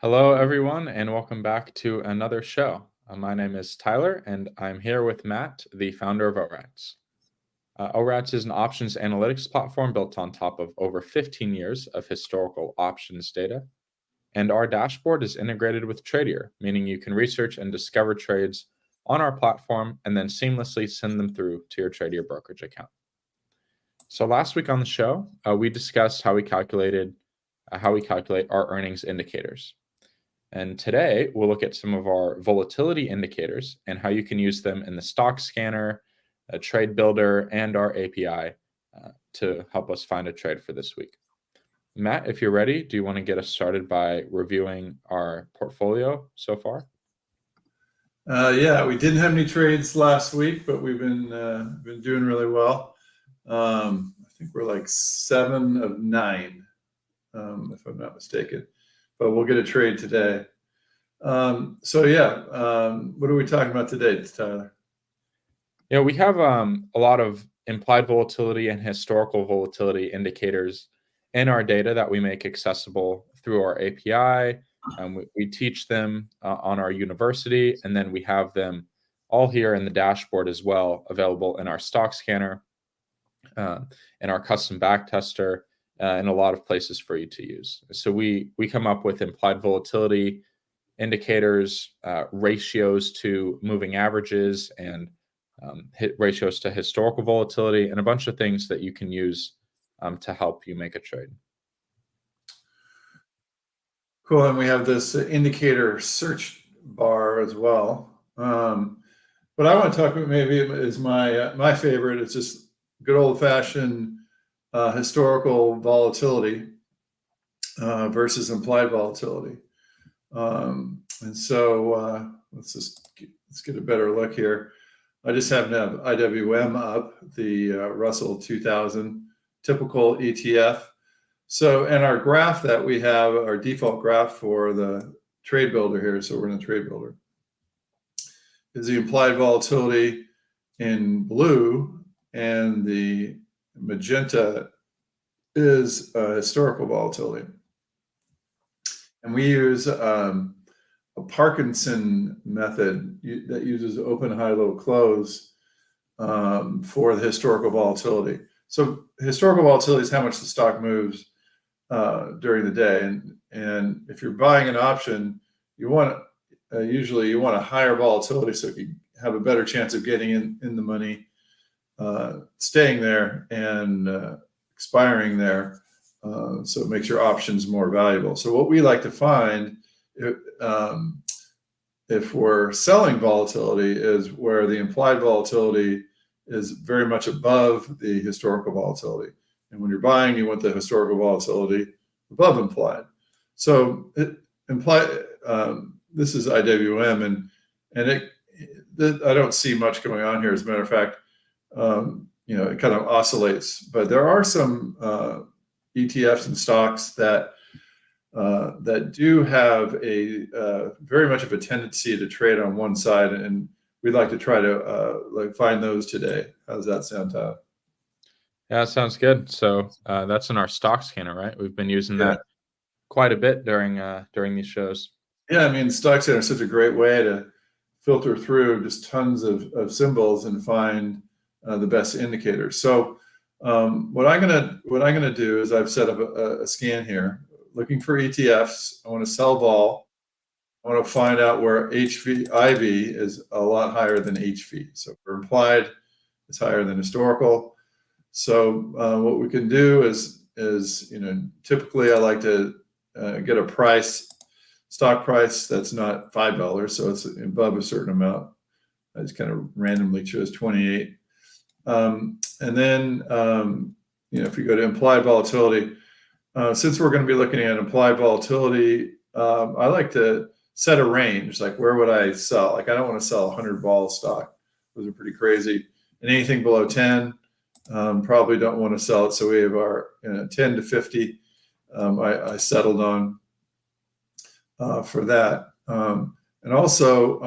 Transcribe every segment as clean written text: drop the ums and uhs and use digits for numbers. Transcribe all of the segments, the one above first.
Hello, everyone, and welcome back to another show. My name is Tyler, and I'm here with Matt, the founder of ORATS. ORATS is an options analytics platform built on top of over 15 years of historical options data. And our dashboard is integrated with Tradier, meaning you can research and discover trades on our platform and then seamlessly send them through to your Tradier brokerage account. So last week on the show, we discussed how we calculate our earnings indicators. And today we'll look at some of our volatility indicators and how you can use them in the stock scanner, a trade builder, and our API to help us find a trade for this week. Matt, if you're ready, do you want to get us started by reviewing our portfolio so far? Yeah, we didn't have any trades last week, but we've been doing really well. I think we're like 7 of 9, if I'm not mistaken. But we'll get a trade today. What are we talking about today, Tyler? Yeah, we have a lot of implied volatility and historical volatility indicators in our data that we make accessible through our API. We teach them on our university, and then we have them all here in the dashboard as well, available in our stock scanner, in our custom backtester, and a lot of places for you to use. So we come up with implied volatility indicators, ratios to moving averages, and ratios to historical volatility, and a bunch of things that you can use to help you make a trade. Cool, and we have this indicator search bar as well. What I want to talk about maybe is my favorite. It's just good old-fashioned historical volatility versus implied volatility. Let's get a better look here. I just happen to have IWM up, the Russell 2000 typical ETF. So, and our graph that we have, our default graph for the trade builder here, so we're in the trade builder, is the implied volatility in blue, and the magenta is historical volatility. And we use a Parkinson method that uses open, high, low, close for the historical volatility. So historical volatility is how much the stock moves during the day. And if you're buying an option, you want usually you want a higher volatility so you have a better chance of getting in the money, staying there, and expiring there. So it makes your options more valuable. So what we like to find, if we're selling volatility, is where the implied volatility is very much above the historical volatility. And when you're buying, you want the historical volatility above implied. So this is IWM, and I don't see much going on here. As a matter of fact, it kind of oscillates. But there are some ETFs and stocks that do have a very much of a tendency to trade on one side, and we'd like to try to find those today. How does that sound, Todd? Yeah, that sounds good. So that's in our stock scanner, right? We've been using that quite a bit during these shows. Yeah, I mean, stock scanner is such a great way to filter through just tons of symbols and find the best indicators. So what I'm gonna do is I've set up a scan here, looking for ETFs. I want to sell vol. I want to find out where IV is a lot higher than HV. So for implied, it's higher than historical. So what we can do is typically I like to get a stock price that's not $5, so it's above a certain amount. I just kind of randomly chose 28. And then if you go to implied volatility, since we're going to be looking at implied volatility, I like to set a range. Like, where would I sell? Like, I don't want to sell 100 vol stock. Those are pretty crazy. And anything below 10, probably don't want to sell it. So we have our 10 to 50. I settled on for that. And also,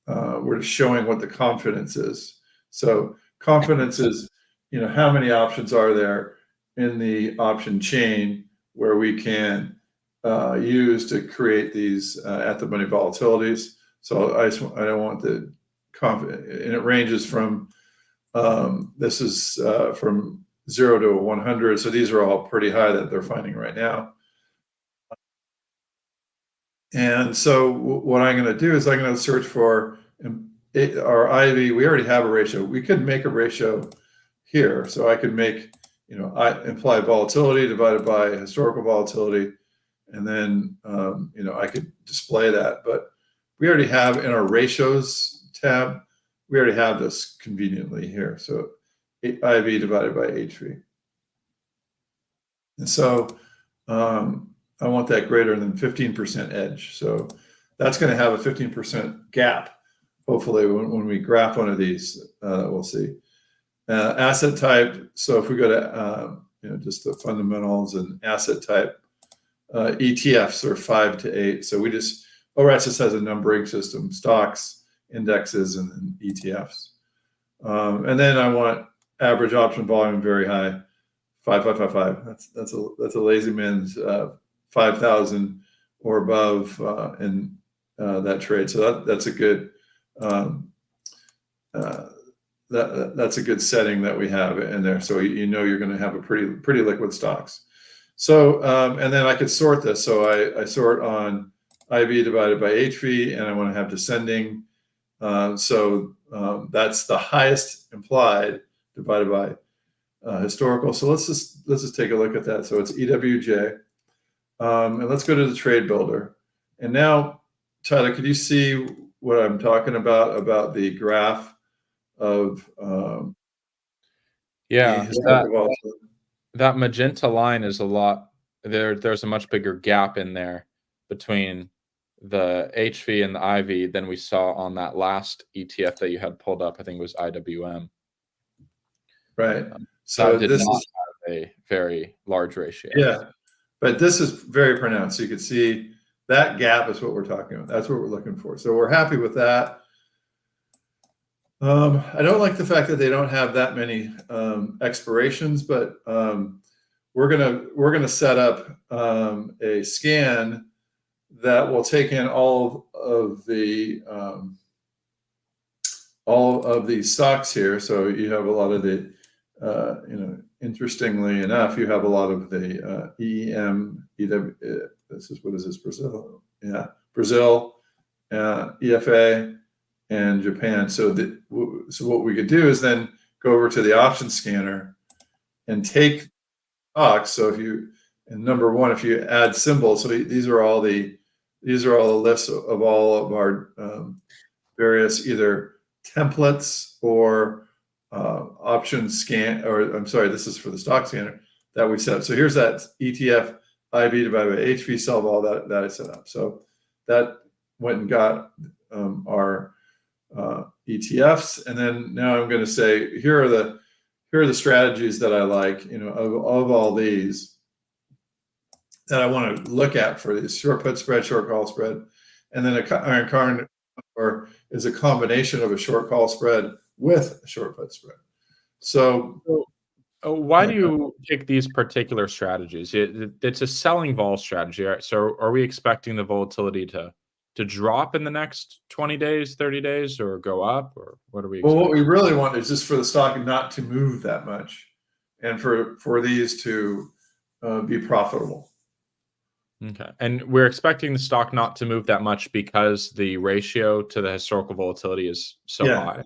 we're just showing what the confidence is. So confidence is, how many options are there in the option chain where we can use to create these at the money volatilities. So I don't want the and it ranges from this is from 0 to 100. So these are all pretty high that they're finding right now. And so what I'm going to do is I'm going to search for our IV. We already have a ratio. We could make a ratio here. So I could make, implied volatility divided by historical volatility. And then, I could display that. But we already have in our ratios tab, we already have this conveniently here. So IV divided by HV. And so I want that greater than 15% edge. So that's going to have a 15% gap, hopefully, when we graph one of these, we'll see. Asset type, so if we go to just the fundamentals and asset type, ETFs are 5 to 8. So ORATS just has a numbering system, stocks, indexes, and then ETFs. And then I want average option volume very high, 5. That's a lazy man's 5,000 or above in that trade. So that's a good that's a good setting that we have in there. So you're going to have a pretty liquid stocks. So and then I could sort this. So I sort on IV divided by HV, and I want to have descending. So that's the highest implied divided by historical. So let's just take a look at that. So it's EWJ. And let's go to the trade builder. And now, Tyler, could you see what I'm talking about the graph of that magenta line is a lot there's a much bigger gap in there between the HV and the IV than we saw on that last ETF that you had pulled up. I think it was IWM. Right. So that did not have a very large ratio. Yeah. But this is very pronounced. So you can see that gap is what we're talking about. That's what we're looking for. So we're happy with that. I don't like the fact that they don't have that many expirations, but we're gonna set up a scan that will take in all of these stocks here. So you have a lot of the interestingly enough, you have a lot of the EM, EW, what is this, Brazil? Yeah, Brazil, EFA, and Japan. So what we could do is then go over to the option scanner and take stocks. So number one, if you add symbols, so these are all the lists of all of our various either templates or option scan, or I'm sorry, this is for the stock scanner that we set up. So here's that ETF IV divided by HV solve all that I set up. So that went and got our ETFs, and then now I'm going to say here are the strategies that I like, of all these that I want to look at for this short put spread, short call spread, and then iron current is a combination of a short call spread with a short put spread. So why do you pick these particular strategies? It's a selling vol strategy, right? So are we expecting the volatility to drop in the next 20 days, 30 days, or go up, or what are we expecting? Well, what we really want is just for the stock not to move that much, and for these to be profitable. Okay, and we're expecting the stock not to move that much because the ratio to the historical volatility is so high.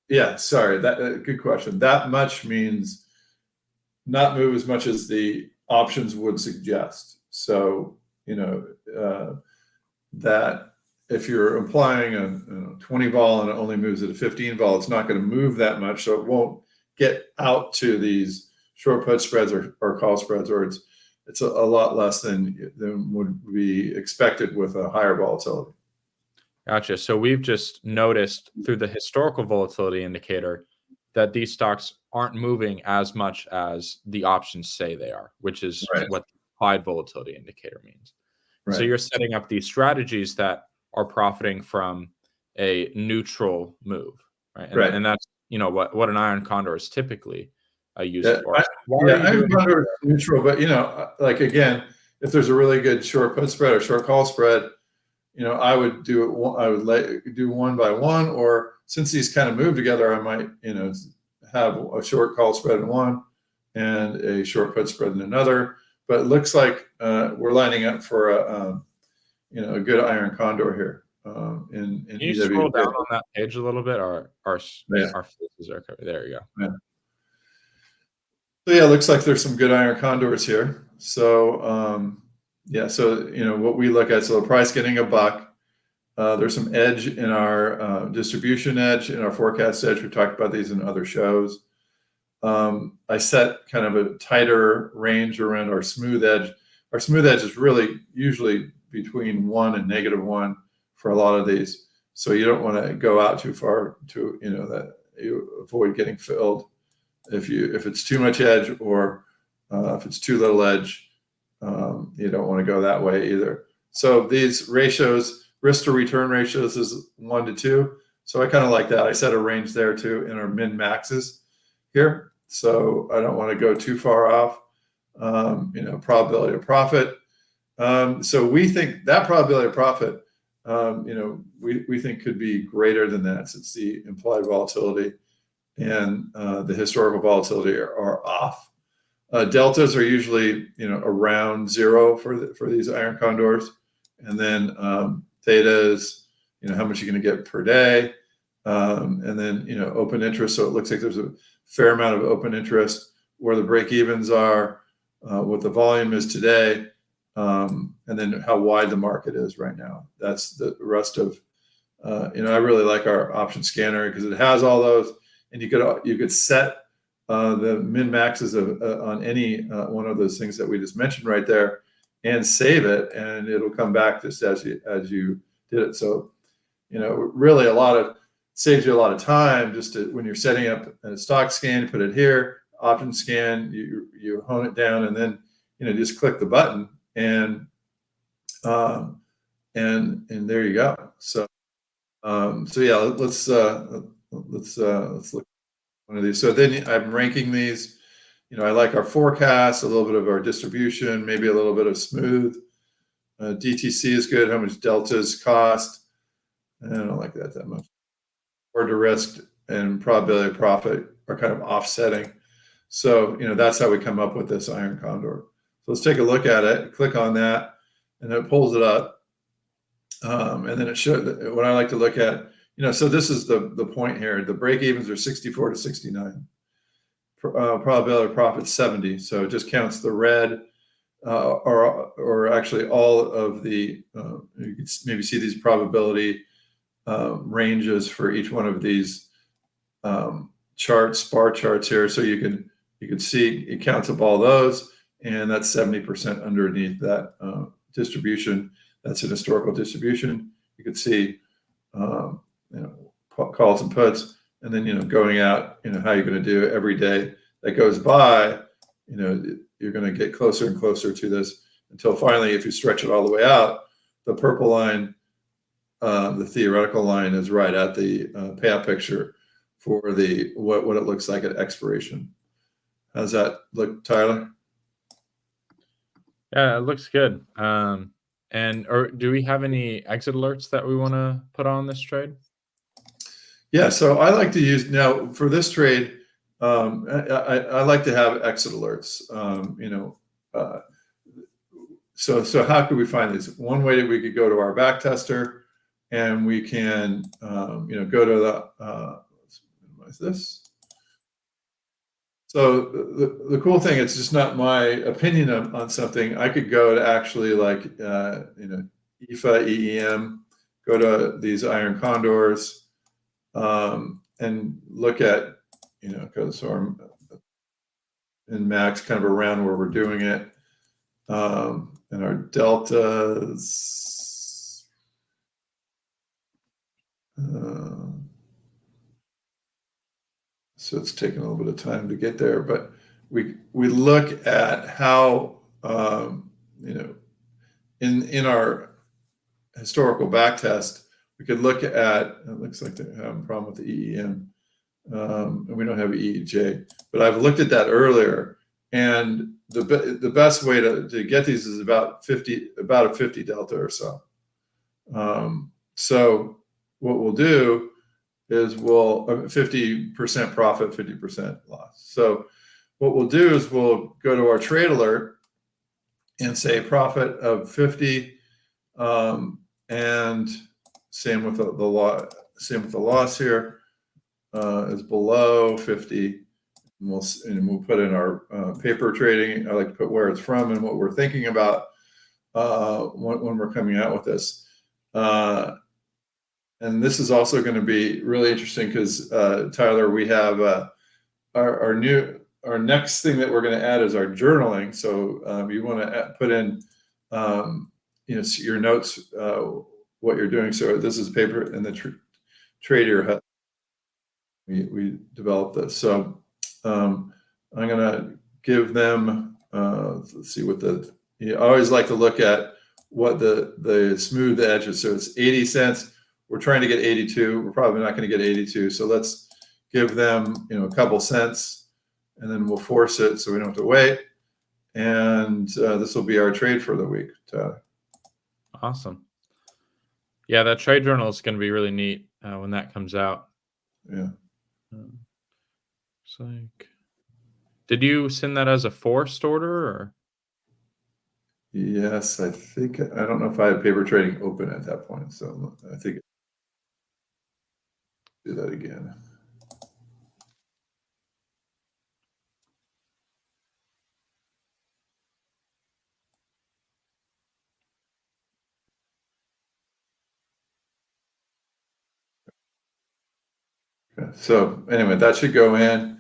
Yeah, sorry, good question. That much means not move as much as the options would suggest. So that if you're implying a 20 vol and it only moves at a 15 vol, it's not going to move that much, so it won't get out to these short put spreads or call spreads, or it's a lot less than would be expected with a higher volatility. Gotcha. So we've just noticed through the historical volatility indicator that these stocks aren't moving as much as the options say they are, which is what the implied volatility indicator means. Right. So you're setting up these strategies that are profiting from a neutral move, right? And that's what an iron condor is typically used for. Iron condor is neutral, but like again, if there's a really good short put spread or short call spread, I would do it. I would do one by one, or since these kind of move together, I might, have a short call spread in one and a short put spread in another. But it looks like we're lining up for a good iron condor here in Can you EWJ. scroll down on that page a little bit? Our Yeah. faces are covered. There you go. Yeah. So yeah, it looks like there's some good iron condors here. So what we look at, so the price getting a buck. There's some edge in our distribution edge, in our forecast edge. We talked about these in other shows. I set kind of a tighter range around our smooth edge. Our smooth edge is really usually between 1 and -1 for a lot of these. So you don't want to go out too far to, that you avoid getting filled. If it's too much edge, or if it's too little edge, you don't want to go that way either. So these ratios, risk to return ratios, is 1 to 2. So I kind of like that. I set a range there too in our min maxes here. So I don't want to go too far off. Probability of profit. So we think that probability of profit, we think could be greater than that, since the implied volatility and the historical volatility are off. Deltas are usually, around 0 for these iron condors, and then theta is, how much you're going to get per day, and then open interest. So it looks like there's a fair amount of open interest, where the break evens are, what the volume is today, and then how wide the market is right now. That's the rest of, I really like our option scanner because it has all those, and you could set the min maxes on any one of those things that we just mentioned right there, and save it, and it'll come back just as you did it. So, really saves you a lot of time just when you're setting up a stock scan. Put it here, option scan, you hone it down, and then just click the button, and there you go. So yeah, let's look at one of these. So then I'm ranking these. I like our forecast, a little bit of our distribution, maybe a little bit of smooth. DTC is good. How much deltas cost? I don't like that much. Or to risk and probability of profit are kind of offsetting. So, that's how we come up with this iron condor. So let's take a look at it. Click on that, and then it pulls it up. And then it should, what I like to look at, so this is the point here. The break evens are 64 to 69. Probability of profit 70. So it just counts the red, or actually all of the, you can maybe see these probability ranges for each one of these charts, bar charts here. So you can see it counts up all those, and that's 70% underneath that distribution. That's an historical distribution. You can see, calls and puts, and then, going out, how you're going to do every day that goes by, you're going to get closer and closer to this, until finally, if you stretch it all the way out, the purple line, the theoretical line, is right at the payout picture for what it looks like at expiration. How's that look, Tyler? Yeah, it looks good. Or do we have any exit alerts that we want to put on this trade? Yeah, so I like to use, now for this trade, I like to have exit alerts. So how could we find these? One way that we could go to our back tester, and we can go to the let's minimize this. So the cool thing, it's just not my opinion on something. I could go to actually, like EFA, EEM, go to these iron condors, and look at, because I'm in max kind of around where we're doing it, and our deltas. So it's taking a little bit of time to get there, but we look at how, in our historical back test, we could look at, it looks like they have a problem with the EEM, and we don't have EEJ, but I've looked at that earlier, and the best way to get these is about a 50 delta or so. So what we'll do is we'll 50% profit, 50% loss. So what we'll do is we'll go to our trade alert and say profit of 50, and same with the loss here is below 50. And we'll put in our paper trading. I like to put where it's from and what we're thinking about when we're coming out with this. And this is also going to be really interesting because Tyler, we have our next thing that we're going to add is our journaling. So you want to put in your notes, what you're doing. So this is paper in the Tradier. We developed this. So I'm going to give them. Let's see what I always like to look at what the smooth edge is. So it's 80 cents. We're trying to get 82. We're probably not going to get 82. So let's give them, a couple cents, and then we'll force it so we don't have to wait. And this will be our trade for the week. Awesome. Yeah, that trade journal is going to be really neat when that comes out. Yeah. It's like, did you send that as a forced order or? Yes, I don't know if I had paper trading open at that point. So I think do that again. Okay. So anyway, that should go in,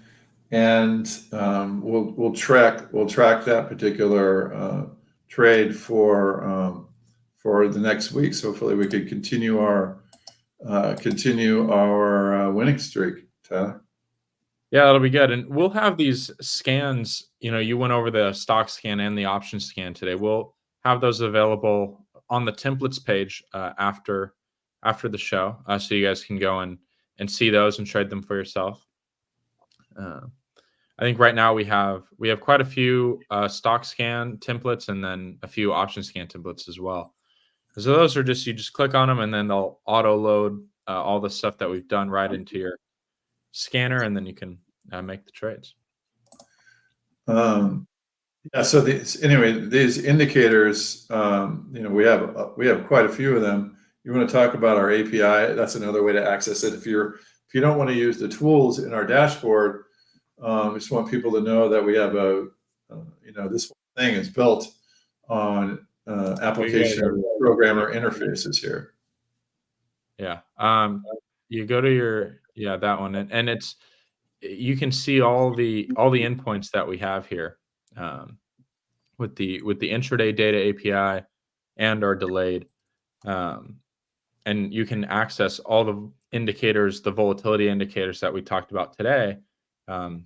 and we'll track that particular trade for the next week. So hopefully we could continue our winning streak, Tyler. Yeah, that'll be good. And we'll have these scans. You went over the stock scan and the option scan today. We'll have those available on the templates page after the show, so you guys can go and see those and trade them for yourself. I think right now we have quite a few stock scan templates and then a few option scan templates as well. So those are you just click on them and then they'll auto load all the stuff that we've done right into your scanner, and then you can make the trades. Yeah. So these indicators, we have quite a few of them. You want to talk about our API? That's another way to access it. If you don't want to use the tools in our dashboard, I just want people to know that we have this thing is built on application programmer interfaces here. Yeah. You go to that one, and you can see all the endpoints that we have here with the intraday data API and our delayed, and you can access all the indicators, the volatility indicators that we talked about today in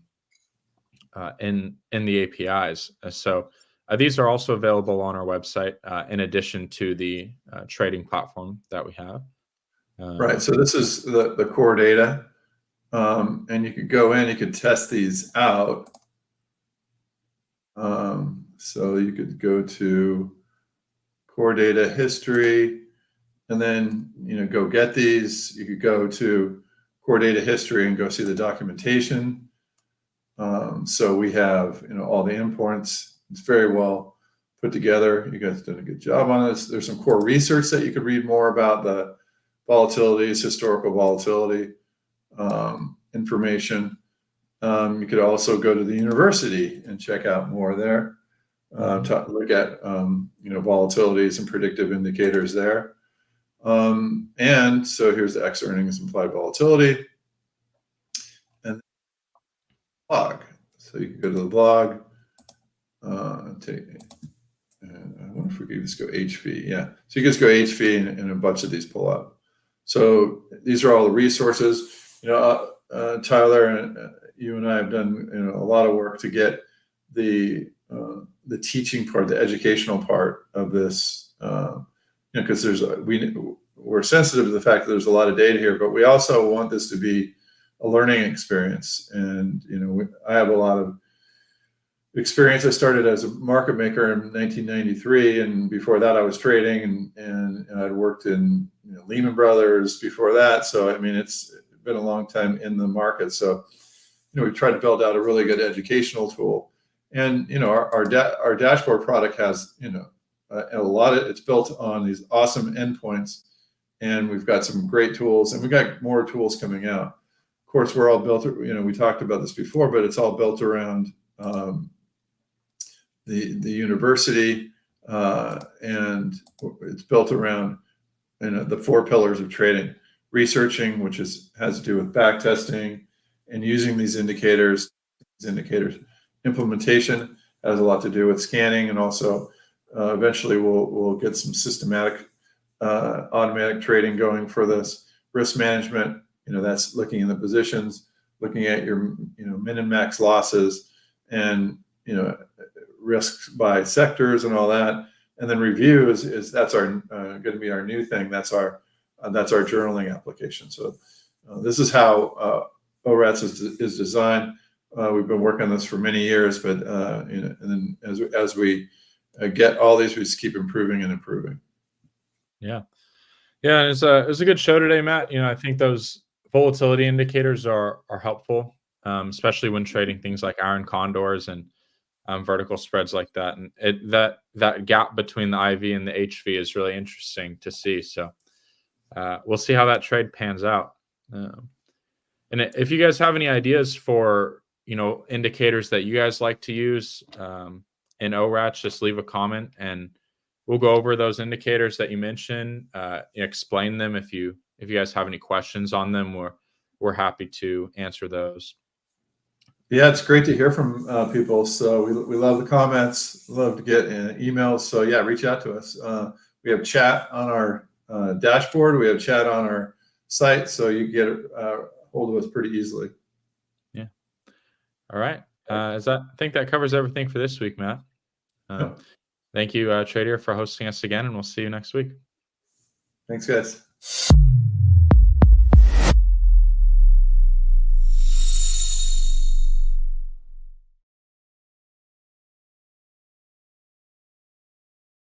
the APIs. So these are also available on our website in addition to the trading platform that we have. Right. So this is the core data. And you could go in, you could test these out. So you could go to core data history, and then, go get these. You could go to core data history and go see the documentation. So we have, all the imports. It's very well put together. You guys done a good job on this. There's some core research that you could read more about the volatilities, historical volatility information. You could also go to the university and check out more there. Look at volatilities and predictive indicators there. And so here's the X earnings implied volatility, and blog. So you can go to the blog. And I wonder if we could just go HV. Yeah. So you can just go HV and a bunch of these pull up. So these are all the resources. Tyler and you and I have done a lot of work to get the teaching part, the educational part of this, because we're sensitive to the fact that there's a lot of data here, but we also want this to be a learning experience. And I have a lot of experience. I started as a market maker in 1993, and before that I was trading, and I'd worked in Lehman Brothers before that. So I mean, it's been a long time in the market. So we try to build out a really good educational tool, and our dashboard product has a lot of it's built on these awesome endpoints, and we've got some great tools, and we've got more tools coming out. Of course, we're all built. We talked about this before, but it's all built around the university, and it's built around the 4 pillars of trading: researching, which has to do with back testing and using these indicators. Implementation has a lot to do with scanning, and also eventually we'll get some systematic automatic trading going for this. Risk management, that's looking in the positions, looking at your min and max losses, and risks by sectors and all that. And then review is that's our going to be our new thing. That's our journaling application. So this is how ORATS is designed. We've been working on this for many years, but and then as we get all these, we just keep improving and improving. Yeah. It was a good show today, Matt. I think those volatility indicators are helpful, especially when trading things like iron condors and vertical spreads like that. And that gap between the IV and the HV is really interesting to see. So we'll see how that trade pans out. And if you guys have any ideas for indicators that you guys like to use in ORATS, just leave a comment and we'll go over those indicators that you mentioned, explain them. If you guys have any questions on them, we're happy to answer those. Yeah, it's great to hear from people. So we love the comments, love to get emails. So yeah, reach out to us. We have chat on our dashboard. We have chat on our site, so you get hold of us pretty easily. Yeah. All right. I think that covers everything for this week, Matt. Thank you, Tradier, for hosting us again, and we'll see you next week. Thanks, guys.